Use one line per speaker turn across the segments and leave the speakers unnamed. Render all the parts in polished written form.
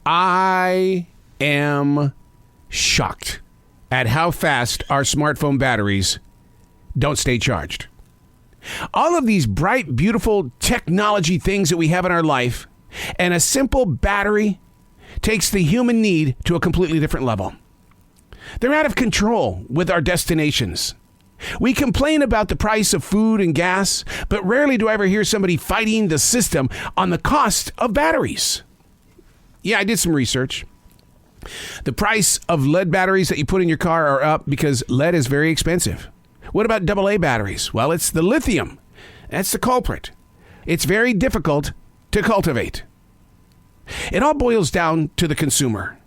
I am shocked at how fast our smartphone batteries don't stay charged. All of these bright, beautiful technology things that we have in our life, and a simple battery takes the human need to a completely different level. They're out of control with our destinations. We complain about the price of food and gas, but rarely do I ever hear somebody fighting the system on the cost of batteries. Yeah, I did some research. The price of lead batteries that you put in your car are up because lead is very expensive. What about AA batteries? Well, it's the lithium. That's the culprit. It's very difficult to cultivate. It all boils down to the consumer.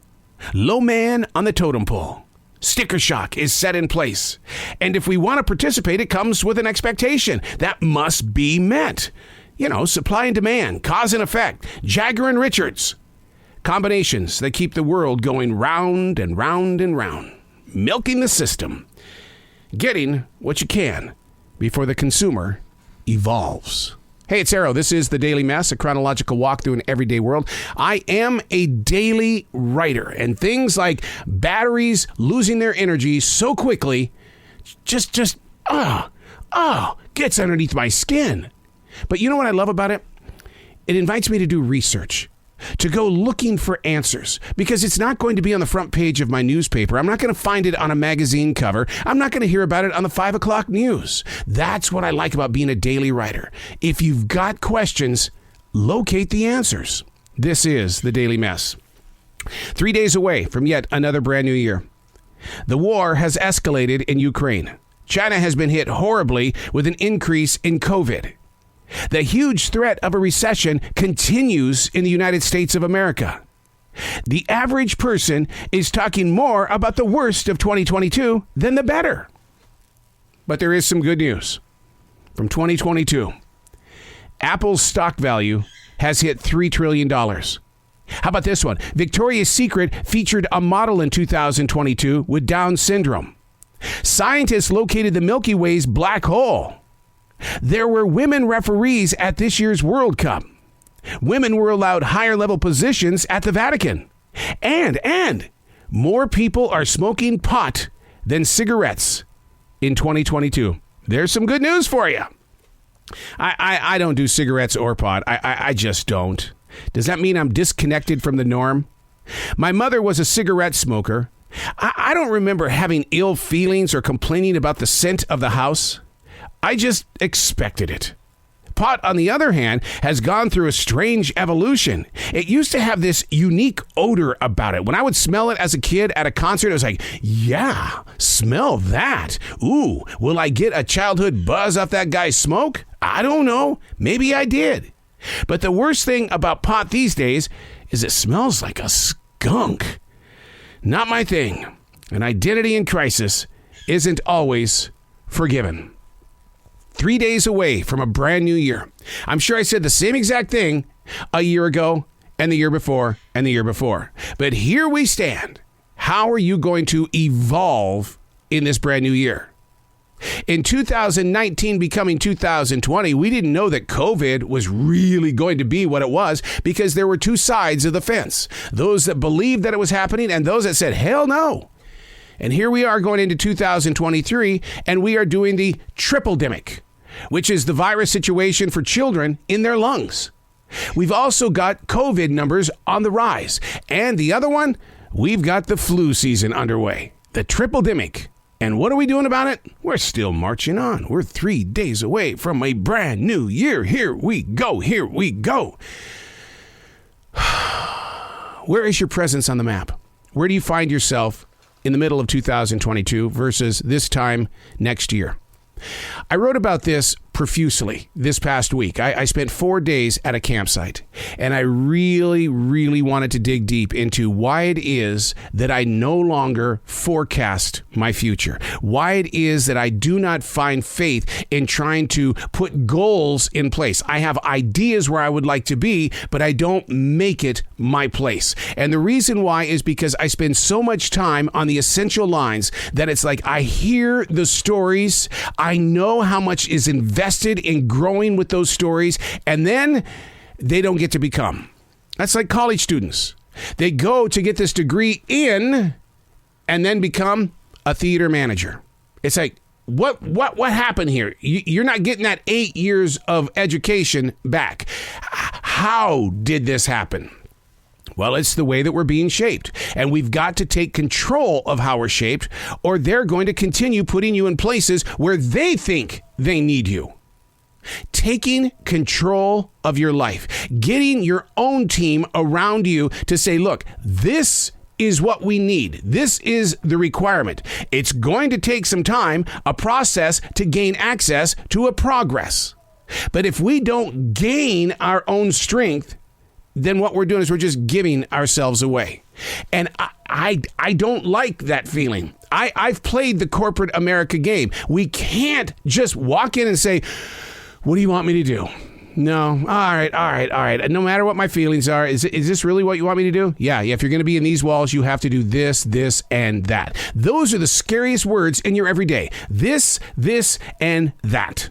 Low man on the totem pole. Sticker shock is set in place. And if we want to participate, it comes with an expectation that must be met. You know, supply and demand, cause and effect, Jagger and Richards. Combinations that keep the world going round and round and round. Milking the system. Getting what you can before the consumer evolves. Hey, it's Arrow. This is The Daily Mess, a chronological walk through an everyday world. I am a daily writer, and things like batteries losing their energy so quickly just gets underneath my skin. But you know what I love about it? It invites me to do research, to go looking for answers, because it's not going to be on the front page of my newspaper. I'm not going to find it on a magazine cover. I'm not going to hear about it on the 5 o'clock news. That's what I like about being a daily writer. If you've got questions, locate the answers. This is The Daily Mess. 3 days away from yet another brand new year. The war has escalated in Ukraine. China has been hit horribly with an increase in COVID. The huge threat of a recession continues in the United States of America. The average person is talking more about the worst of 2022 than the better. But there is some good news from 2022. Apple's stock value has hit $3 trillion. How about this one? Victoria's Secret featured a model in 2022 with Down syndrome. Scientists located the Milky Way's black hole. There were women referees at this year's World Cup. Women were allowed higher level positions at the Vatican. And more people are smoking pot than cigarettes in 2022. There's some good news for you. I don't do cigarettes or pot. I just don't. Does that mean I'm disconnected from the norm? My mother was a cigarette smoker. I don't remember having ill feelings or complaining about the scent of the house. I just expected it. Pot, on the other hand, has gone through a strange evolution. It used to have this unique odor about it. When I would smell it as a kid at a concert, it was like, yeah, smell that. Ooh, will I get a childhood buzz off that guy's smoke? I don't know. Maybe I did. But the worst thing about pot these days is it smells like a skunk. Not my thing. An identity in crisis isn't always forgiven. 3 days away from a brand new year. I'm sure I said the same exact thing a year ago and the year before and the year before. But here we stand. How are you going to evolve in this brand new year? In 2019 becoming 2020, we didn't know that COVID was really going to be what it was because there were two sides of the fence. Those that believed that it was happening and those that said, hell no. And here we are going into 2023 and we are doing the triple-demic, which is the virus situation for children in their lungs. We've also got COVID numbers on the rise. And the other one, we've got the flu season underway, the triple-demic. And what are we doing about it? We're still marching on. We're 3 days away from a brand new year. Here we go. Here we go. Where is your presence on the map? Where do you find yourself in the middle of 2022 versus this time next year? I wrote about this profusely this past week. I spent 4 days at a campsite, and I really, really wanted to dig deep into why it is that I no longer forecast my future, why it is that I do not find faith in trying to put goals in place. I have ideas where I would like to be, but I don't make it my place. And the reason why is because I spend so much time on the essential lines that it's like I hear the stories, I know how much is invested in growing with those stories, and then they don't get to become. That's like college students. They go to get this degree in and then become a theater manager. It's like, what happened here? You're not getting that 8 years of education back. How did this happen? Well, it's the way that we're being shaped, and we've got to take control of how we're shaped, or they're going to continue putting you in places where they think they need you. Taking control of your life, getting your own team around you to say, look, this is what we need. This is the requirement. It's going to take some time, a process to gain access to a progress. But if we don't gain our own strength, then what we're doing is we're just giving ourselves away. And I don't like that feeling. I've played the corporate America game. We can't just walk in and say, what do you want me to do? No. All right. No matter what my feelings are, is this really what you want me to do? Yeah. If you're going to be in these walls, you have to do this, and that. Those are the scariest words in your everyday. This, and that.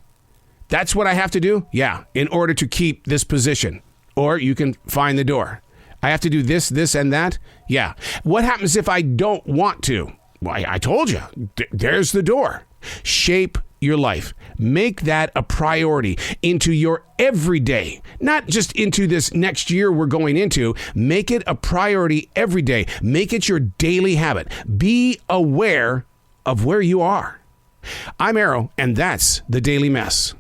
That's what I have to do? Yeah, in order to keep this position. Or you can find the door. I have to do this, and that? Yeah. What happens if I don't want to? Well, I told you. There's the door. Shape your life. Make that a priority into your everyday, not just into this next year we're going into. Make it a priority every day. Make it your daily habit. Be aware of where you are. I'm Arrow, and that's the Daily Mess.